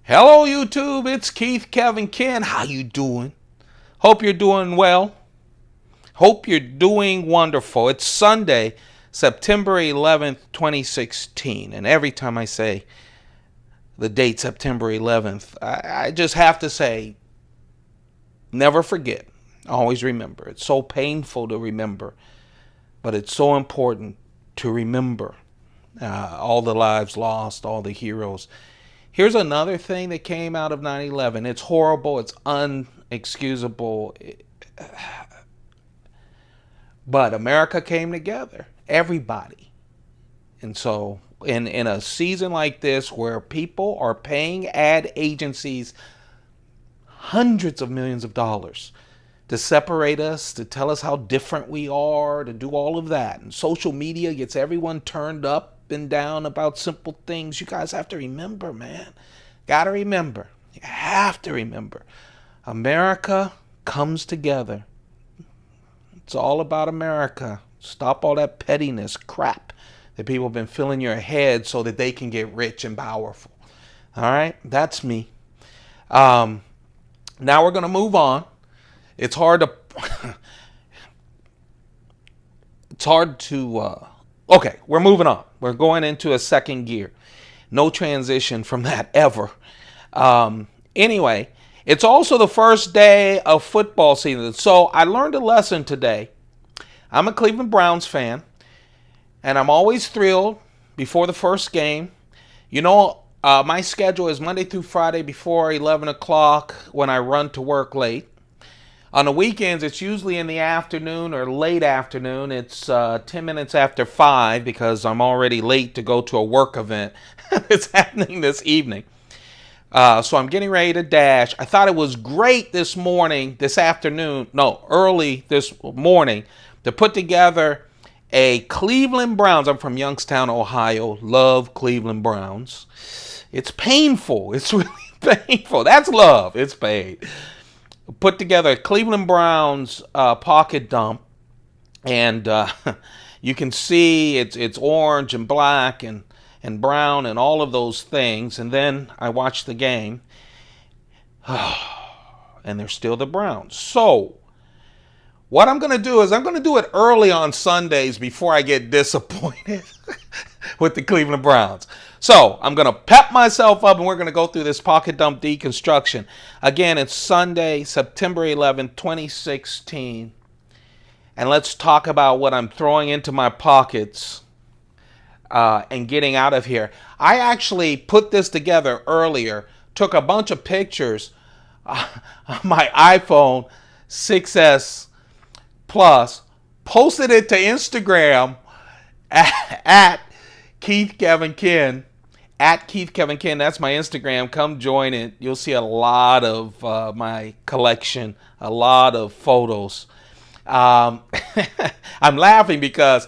Hello YouTube, it's Keith Kevin Ken. How you doing? Hope you're doing well. Hope you're doing wonderful. It's Sunday, September 11th, 2016. And every time I say the date September 11th, I just have to say, never forget. Always remember. It's so painful to remember, but it's so important to remember all the lives lost, all the heroes. Here's another thing that came out of 9/11. It's horrible. It's unexcusable. But America came together. Everybody. And so in a season like this where people are paying ad agencies hundreds of millions of dollars to separate us, to tell us how different we are, to do all of that. And social media gets everyone turned up and down about simple things. You guys have to remember, man. Gotta remember. You have to remember. America comes together. It's all about America. Stop all that pettiness crap that people have been filling your head so that they can get rich and powerful. All right? That's me. Now we're going to move on. It's hard to okay, we're moving on. We're going into a second gear. No transition from that ever. Anyway, it's also the first day of football season. So I learned a lesson today. I'm a Cleveland Browns fan, and I'm always thrilled before the first game. You know, my schedule is Monday through Friday before 11 o'clock when I run to work late. On the weekends, it's usually in the afternoon or late afternoon. It's 10 minutes after 5 because I'm already late to go to a work event. It's happening this evening. So I'm getting ready to dash. I thought it was great early this morning, to put together a Cleveland Browns. I'm from Youngstown, Ohio. Love Cleveland Browns. It's painful. It's really painful. That's love. It's pain. Put together a Cleveland Browns pocket dump, and you can see it's orange and black and brown and all of those things. And then I watched the game, and they're still the Browns. So what I'm going to do is I'm going to do it early on Sundays before I get disappointed with the Cleveland Browns. So I'm going to pep myself up, and we're going to go through this pocket dump deconstruction. Again, it's Sunday, September 11th, 2016. And let's talk about what I'm throwing into my pockets and getting out of here. I actually put this together earlier, took a bunch of pictures on my iPhone 6S Plus, posted it to Instagram at Keith Kevin Ken. At Keith Kevin Ken, that's my Instagram. Come join it. You'll see a lot of my collection, a lot of photos. I'm laughing because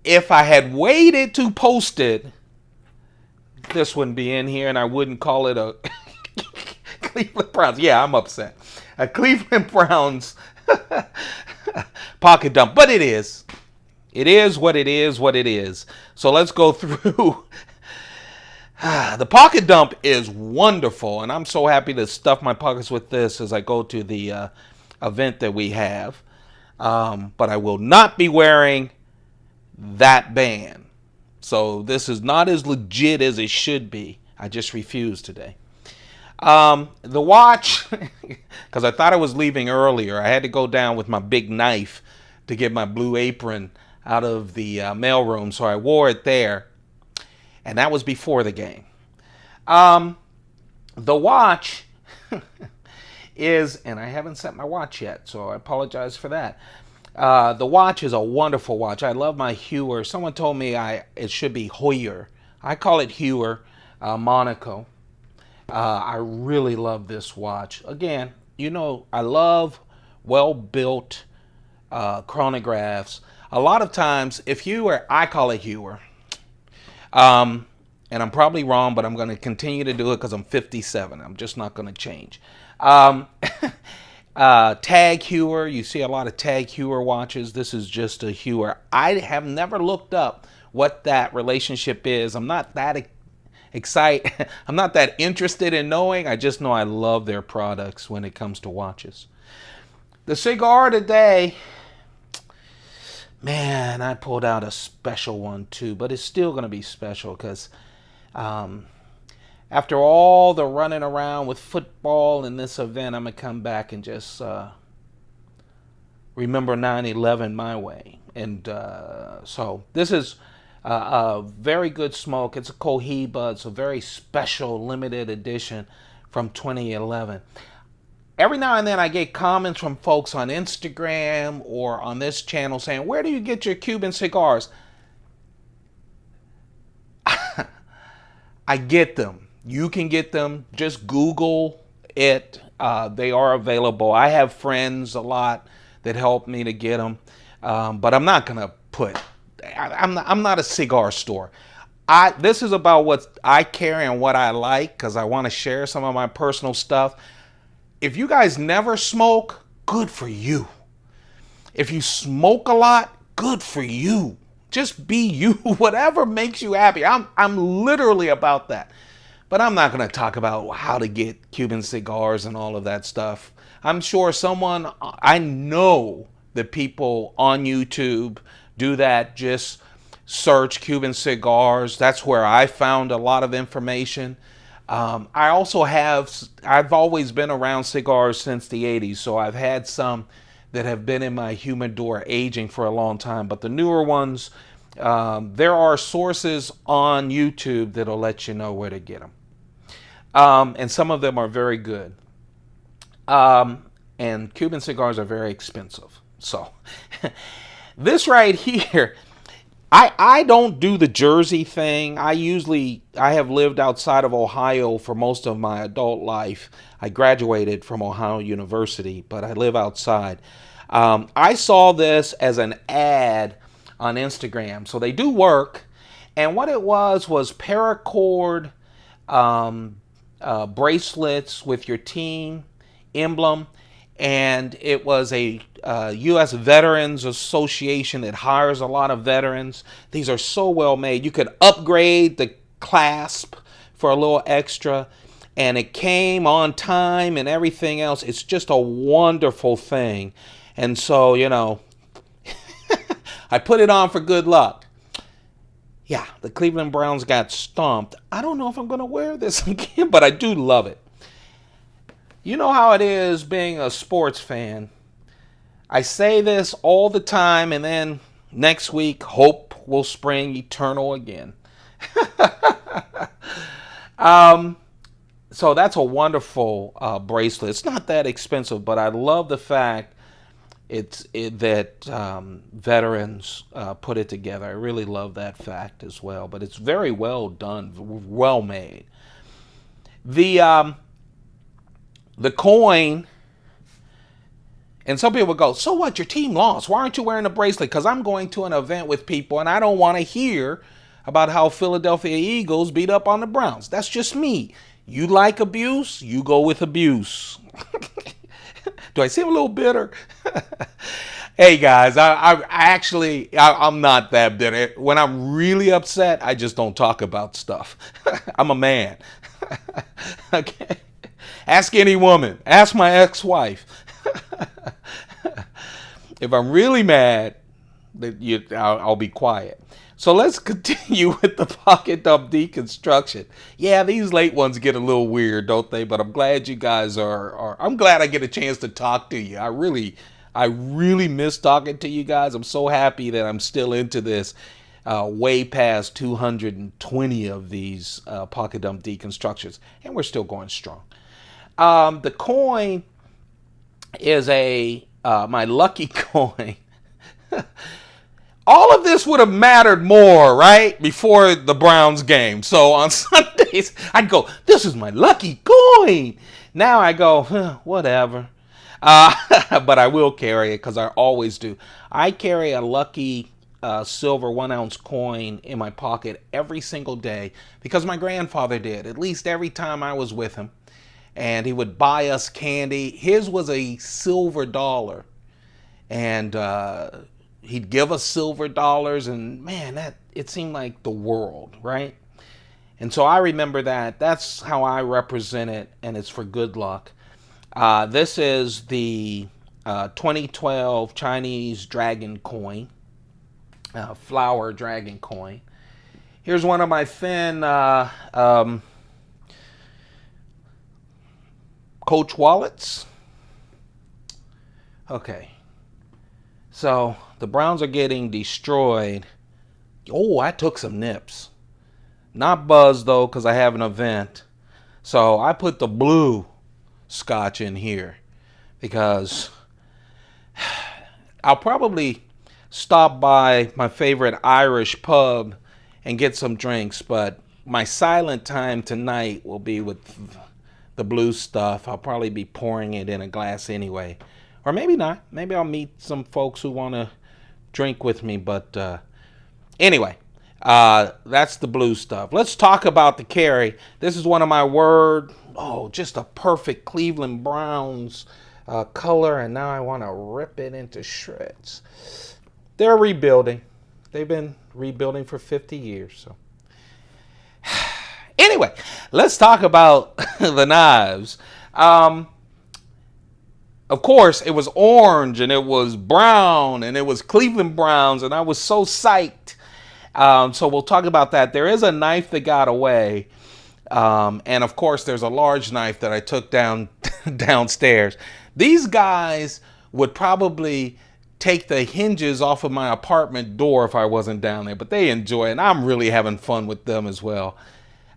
if I had waited to post it, this wouldn't be in here, and I wouldn't call it a Cleveland Browns. Yeah, I'm upset. A Cleveland Browns pocket dump, but it is. It is what it is, what it is. So let's go through. The pocket dump is wonderful, and I'm so happy to stuff my pockets with this as I go to the event that we have. But I will not be wearing that band. So this is not as legit as it should be. I just refuse today. The watch, because I thought I was leaving earlier. I had to go down with my big knife to get my blue apron out of the mailroom, so I wore it there. And that was before the game. The watch is, and I haven't set my watch yet, so I apologize for that. The watch is a wonderful watch. I love my Heuer. Someone told me it should be Hoyer. I call it Heuer Monaco. I really love this watch. Again, you know, I love well-built chronographs. A lot of times, I call it Heuer. And I'm probably wrong, but I'm going to continue to do it because I'm 57. I'm just not going to change. Tag Heuer. You see a lot of Tag Heuer watches. This is just a Heuer. I have never looked up what that relationship is. I'm not that I'm not that interested in knowing. I just know I love their products when it comes to watches. The cigar today, man, I pulled out a special one too, but it's still going to be special because after all the running around with football and this event, I'm going to come back and just remember 9/11 my way. And so this is a very good smoke. It's a Cohiba. It's a very special limited edition from 2011. Every now and then I get comments from folks on Instagram or on this channel saying, where do you get your Cuban cigars? I get them. You can get them. Just Google it. They are available. I have friends a lot that help me to get them. But I'm not going to put... I'm not a cigar store. This is about what I carry and what I like because I want to share some of my personal stuff. If you guys never smoke, good for you. If you smoke a lot, good for you. Just be you, whatever makes you happy. I'm literally about that. But I'm not going to talk about how to get Cuban cigars and all of that stuff. I'm sure I know that people on YouTube do that. Just search Cuban cigars. That's where I found a lot of information. I've always been around cigars since the 80s, so I've had some that have been in my humidor aging for a long time. But the newer ones, there are sources on YouTube that'll let you know where to get them. And some of them are very good. And Cuban cigars are very expensive. So this right here, I don't do the Jersey thing. I have lived outside of Ohio for most of my adult life. I graduated from Ohio University, but I live outside. I saw this as an ad on Instagram. So they do work. And what it was paracord bracelets with your team emblem. And it was a U.S. Veterans Association that hires a lot of veterans. These are so well made. You could upgrade the clasp for a little extra. And it came on time and everything else. It's just a wonderful thing. And so, I put it on for good luck. Yeah, the Cleveland Browns got stomped. I don't know if I'm going to wear this again, but I do love it. You know how it is being a sports fan. I say this all the time, and then next week, hope will spring eternal again. So that's a wonderful bracelet. It's not that expensive, but I love the fact that veterans put it together. I really love that fact as well. But it's very well done, well made. The coin, and some people go, so what, your team lost. Why aren't you wearing a bracelet? Because I'm going to an event with people, and I don't want to hear about how Philadelphia Eagles beat up on the Browns. That's just me. You like abuse, you go with abuse. Do I seem a little bitter? Hey guys, I'm not that bitter. When I'm really upset, I just don't talk about stuff. I'm a man. Okay. Ask any woman. Ask my ex-wife. If I'm really mad, I'll be quiet. So let's continue with the pocket dump deconstruction. Yeah, these late ones get a little weird, don't they? But I'm glad you guys I'm glad I get a chance to talk to you. I really miss talking to you guys. I'm so happy that I'm still into this. Way past 220 of these pocket dump deconstructions, and we're still going strong. The coin is my lucky coin. All of this would have mattered more, right, before the Browns game. So on Sundays, I'd go, this is my lucky coin. Now I go, whatever. But I will carry it because I always do. I carry a lucky silver 1-ounce coin in my pocket every single day because my grandfather did, at least every time I was with him. And he would buy us candy. His was a silver dollar. And he'd give us silver dollars. And man, it seemed like the world, right? And so I remember that. That's how I represent it, and it's for good luck. This is the 2012 Chinese dragon coin, flower dragon coin. Here's one of my thin Coach wallets. Okay, so the Browns are getting destroyed. Oh, I took some nips. Not buzzed though, because I have an event. So I put the blue scotch in here because I'll probably stop by my favorite Irish pub and get some drinks, but my silent time tonight will be with the blue stuff. I'll probably be pouring it in a glass anyway. Or maybe not. Maybe I'll meet some folks who want to drink with me. But anyway, that's the blue stuff. Let's talk about the carry. This is one of my just a perfect Cleveland Browns color. And now I want to rip it into shreds. They're rebuilding. They've been rebuilding for 50 years. So anyway, let's talk about the knives. Of course, it was orange and it was brown and it was Cleveland Browns, and I was so psyched. So we'll talk about that. There is a knife that got away. And of course, there's a large knife that I took downstairs. These guys would probably take the hinges off of my apartment door if I wasn't down there, but they enjoy it, and I'm really having fun with them as well.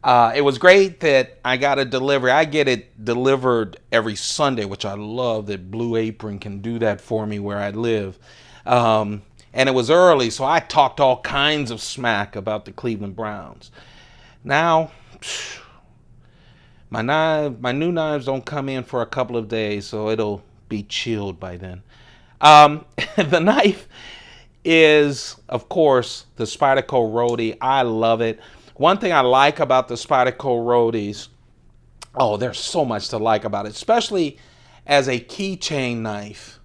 It was great that I got a delivery. I get it delivered every Sunday, which I love that Blue Apron can do that for me where I live. And it was early, so I talked all kinds of smack about the Cleveland Browns. Now, my new knives don't come in for a couple of days, so it'll be chilled by then. The knife is, of course, the Spyderco Roadie. I love it. One thing I like about the Spyderco Roadies, there's so much to like about it, especially as a keychain knife.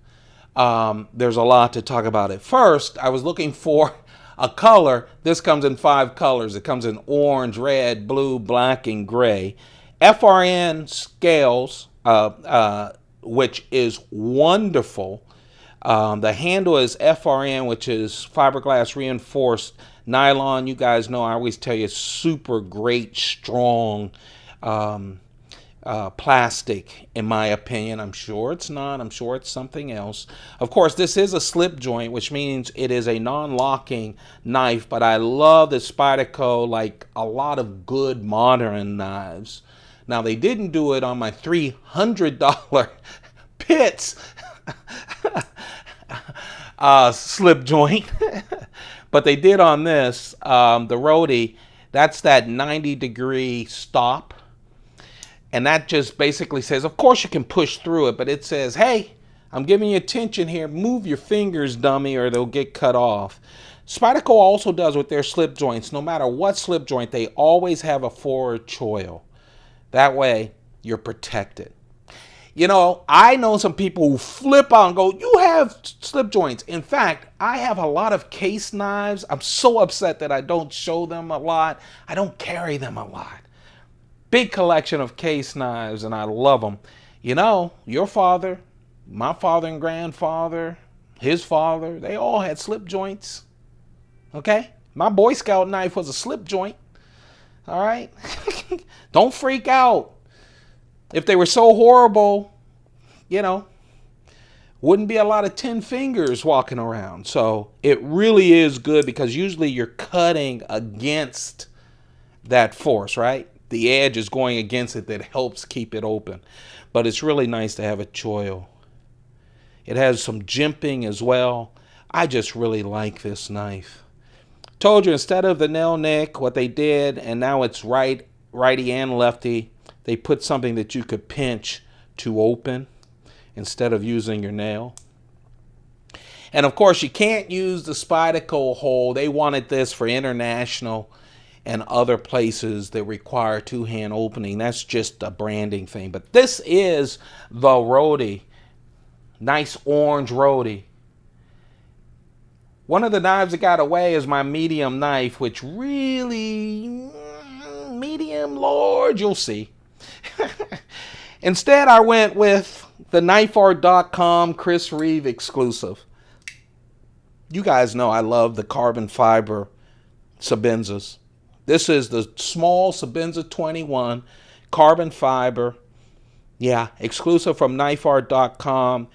There's a lot to talk about it. First, I was looking for a color. This comes in 5 colors. It comes in orange, red, blue, black, and gray. FRN scales, which is wonderful. The handle is FRN, which is fiberglass reinforced nylon. You guys know I always tell you super great, strong plastic, in my opinion. I'm sure it's not. I'm sure it's something else. Of course, this is a slip joint, which means it is a non-locking knife, but I love the Spyderco like a lot of good modern knives. Now, they didn't do it on my $300 Pitts slip joint, but they did on this, the Roadie. That's that 90-degree stop. And that just basically says, of course you can push through it, but it says, hey, I'm giving you attention here. Move your fingers, dummy, or they'll get cut off. Spyderco also does with their slip joints. No matter what slip joint, they always have a forward choil. That way, you're protected. You know, I know some people who flip out and go, you have slip joints. In fact, I have a lot of case knives. I'm so upset that I don't show them a lot. I don't carry them a lot. Big collection of case knives, and I love them. You know, your father, my father and grandfather, his father, they all had slip joints. Okay? My Boy Scout knife was a slip joint. All right? Don't freak out. If they were so horrible, you know, wouldn't be a lot of 10 fingers walking around. So it really is good because usually you're cutting against that force, right? The edge is going against it that helps keep it open. But it's really nice to have a choil. It has some jimping as well. I just really like this knife. Told you, instead of the nail nick, what they did, and now it's righty and lefty, they put something that you could pinch to open instead of using your nail. And of course, you can't use the Spyderco hole. They wanted this for international and other places that require two-hand opening. That's just a branding thing. But this is the Roadie. Nice orange Roadie. One of the knives that got away is my medium knife, which really, medium him, Lord, you'll see. Instead, I went with the knifeart.com Chris Reeve exclusive. You guys know I love the carbon fiber Sabenzas. This is the small Sabenza 21 carbon fiber. Yeah, exclusive from knifeart.com.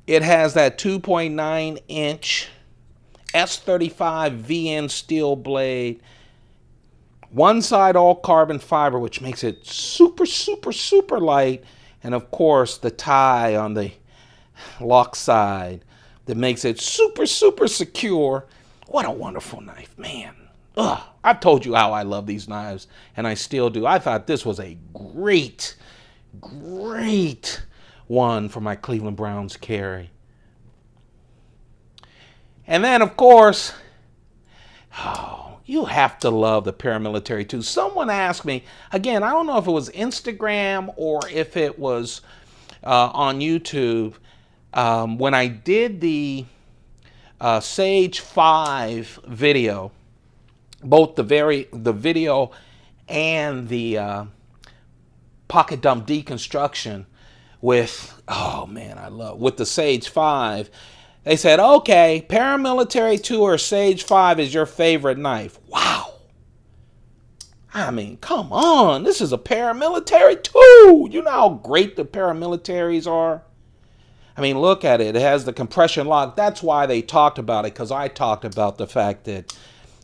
It has that 2.9 inch S35 VN steel blade. One side all carbon fiber, which makes it super, super, super light. And of course, the tie on the lock side that makes it super, super secure. What a wonderful knife, man. Ugh, I've told you how I love these knives, and I still do. I thought this was a great, great one for my Cleveland Browns carry. And then, of course, you have to love the ParaMilitary too. Someone asked me, again, I don't know if it was Instagram or if it was on YouTube, when I did the Sage 5 video, both the video and the pocket dump deconstruction with, oh man, with the Sage 5. They said, okay, ParaMilitary 2 or Sage 5 is your favorite knife. Wow. I mean, come on. This is a ParaMilitary 2. You know how great the ParaMilitaries are? I mean, look at it. It has the compression lock. That's why they talked about it, because I talked about the fact that,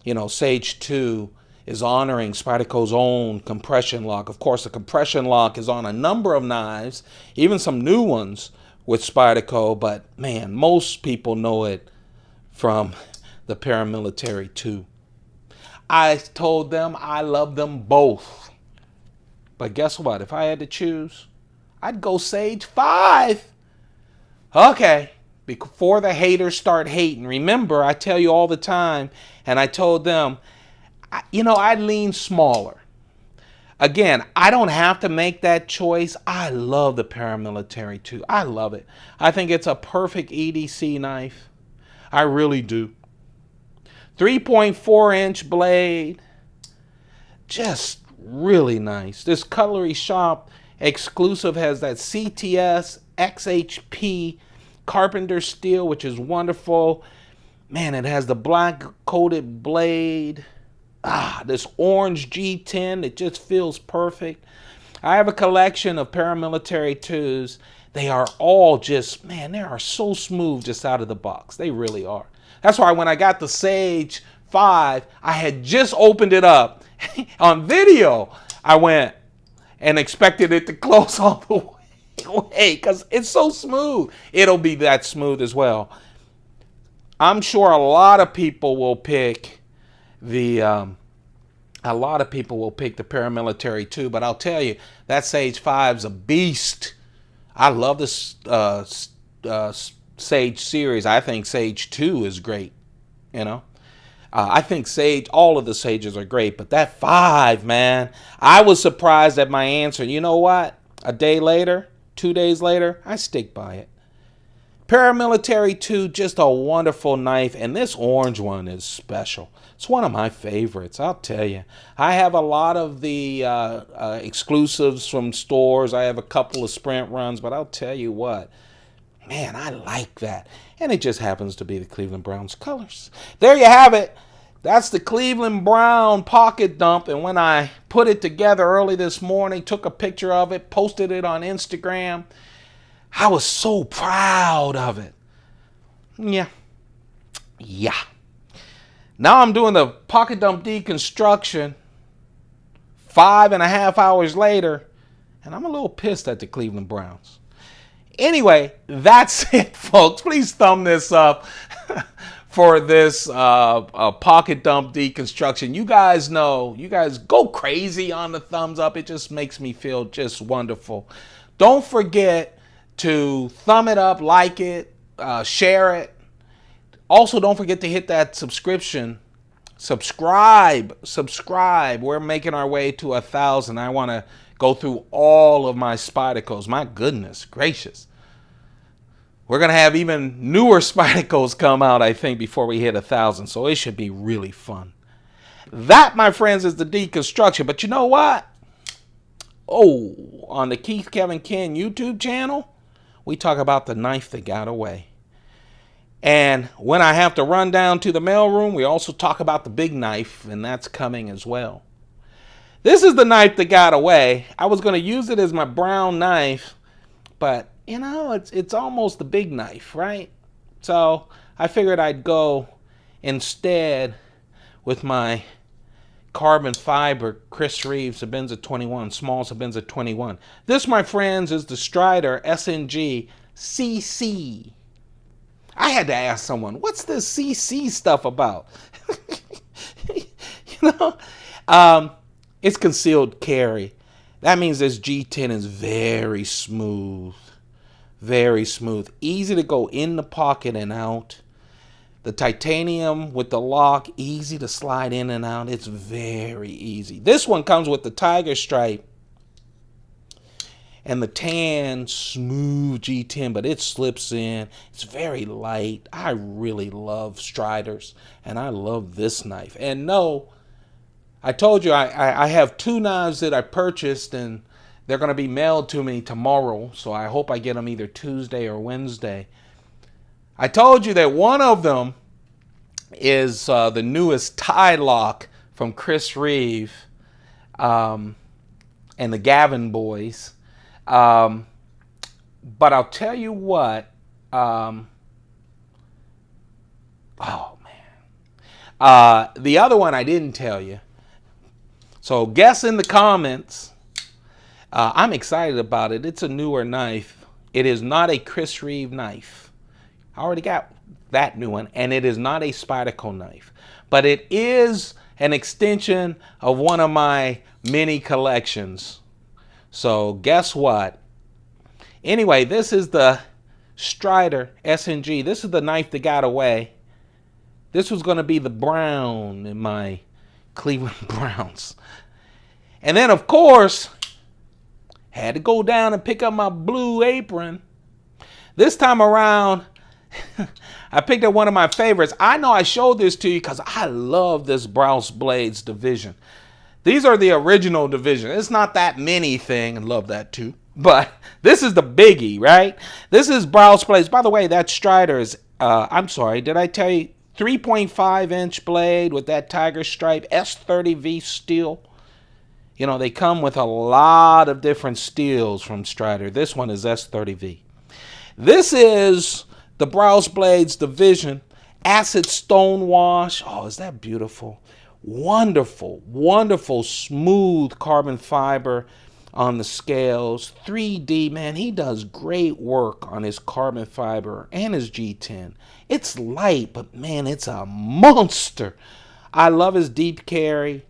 you know, Sage 2 is honoring Spyderco's own compression lock. Of course, the compression lock is on a number of knives, even some new ones with Spyderco, but man, most people know it from the ParaMilitary 2. I told them I love them both. But guess what? If I had to choose, I'd go Sage 5. Okay, before the haters start hating. Remember, I tell you all the time, and I told them, you know, I'd lean smaller. Again, I don't have to make that choice. I love the ParaMilitary 2. I love it. I think it's a perfect EDC knife. I really do. 3.4-inch blade. Just really nice. This Cutlery Shop exclusive has that CTS XHP Carpenter steel, which is wonderful. Man, it has the black coated blade. This orange G10, it just feels perfect. I have a collection of ParaMilitary 2s. They are all just, man, they are so smooth just out of the box. They really are. That's why when I got the Sage 5, I had just opened it up. On video, I went and expected it to close all the way because it's so smooth. It'll be that smooth as well. I'm sure a lot of people will pick the ParaMilitary 2, but I'll tell you, that Sage 5's a beast. I love this Sage series. I think Sage 2 is great, you know. I think all of the Sages are great, but that 5, man, I was surprised at my answer. You know what? A day later, 2 days later, I stick by it. ParaMilitary 2, just a wonderful knife, and this orange one is special. It's one of my favorites, I'll tell you. I have a lot of the exclusives from stores. I have a couple of Sprint runs, but I'll tell you what, man, I like that. And it just happens to be the Cleveland Browns colors. There you have it. That's the Cleveland Brown pocket dump, and when I put it together early this morning, took a picture of it, posted it on Instagram, I was so proud of it. Yeah. Now I'm doing the pocket dump deconstruction 5.5 hours later, and I'm a little pissed at the Cleveland Browns. Anyway, that's it, folks. Please thumb this up for this pocket dump deconstruction. You guys know, you guys go crazy on the thumbs up. It just makes me feel just wonderful. Don't forget to thumb it up, like it, share it. Also, don't forget to hit that subscribe. We're making our way to 1,000. I want to go through all of my Spydercos. My goodness gracious. We're going to have even newer Spydercos come out, I think, before we hit 1,000. So it should be really fun. That, my friends, is the deconstruction. But you know what? Oh, on the Keith Kevin Ken YouTube channel, we talk about the knife that got away. And when I have to run down to the mailroom, we also talk about the big knife, and that's coming as well. This is the knife that got away. I was going to use it as my brown knife, but you know, it's almost the big knife, right? So I figured I'd go instead with my carbon fiber Chris Reeves Sabenza 21, small Sabenza 21. This, my friends, is the Strider SNG CC. I had to ask someone, what's this CC stuff about? You know, it's concealed carry. That means this G10 is very smooth, easy to go in the pocket and out. The titanium with the lock, easy to slide in and out. It's very easy. This one comes with the tiger stripe and the tan, smooth G10, but it slips in. It's very light. I really love Striders, and I love this knife. And no, I told you I have 2 knives that I purchased, and they're going to be mailed to me tomorrow, so I hope I get them either Tuesday or Wednesday. I told you that one of them is the newest tie lock from Chris Reeve and the Gavin boys. But I'll tell you what. Oh, man. The other one I didn't tell you. So guess in the comments. I'm excited about it. It's a newer knife. It is not a Chris Reeve knife. I already got that new one, and it is not a Spyderco knife, but it is an extension of one of my mini collections. So guess what? Anyway, this is the Strider SNG. This is the knife that got away. This was going to be the brown in my Cleveland Browns. And then, of course, had to go down and pick up my blue apron. This time around, I picked up one of my favorites. I know I showed this to you because I love this Brous Blades division. These are the original division. It's not that mini thing. I love that too. But this is the biggie, right? This is Brous Blades. By the way, that Strider is, I'm sorry, did I tell you? 3.5-inch blade with that tiger stripe, S30V steel. You know, they come with a lot of different steels from Strider. This one is S30V. This is the Brous Blades division, acid stone wash. Oh, is that beautiful? Wonderful, wonderful, smooth carbon fiber on the scales. 3D, man, he does great work on his carbon fiber and his G10. It's light, but man, it's a monster. I love his deep carry,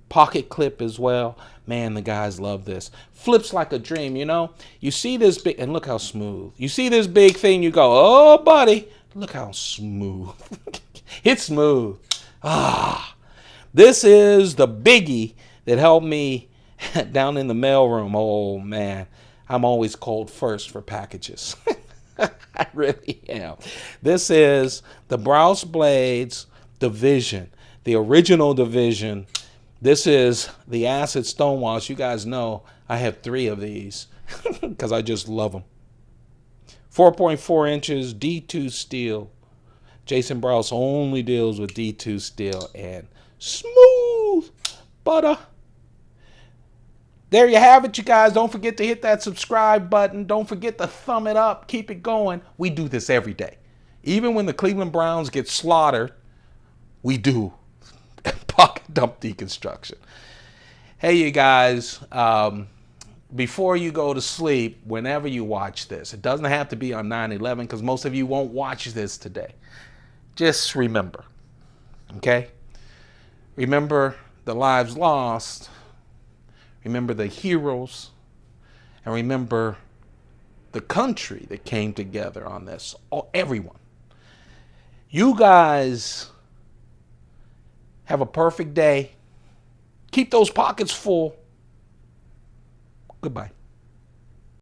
pocket clip as well. Man, the guys love this. Flips like a dream, you know? You see this big, and look how smooth. You see this big thing, you go, oh, buddy, look how smooth. It's smooth. Ah, this is the biggie that helped me down in the mailroom. Oh, man, I'm always called first for packages. I really am. This is the Brous Blades division, the original division. This is the acid stonewash. You guys know I have 3 of these because I just love them. 4.4 inches, D2 steel. Jason Brous only deals with D2 steel and smooth butter. There you have it, you guys. Don't forget to hit that subscribe button. Don't forget to thumb it up. Keep it going. We do this every day. Even when the Cleveland Browns get slaughtered, we do pocket dump deconstruction. Hey, you guys, before you go to sleep, whenever you watch this, it doesn't have to be on 9/11 because most of you won't watch this today. Just remember, okay? Remember the lives lost. Remember the heroes. And remember the country that came together on this. Everyone. You guys have a perfect day. Keep those pockets full. Goodbye.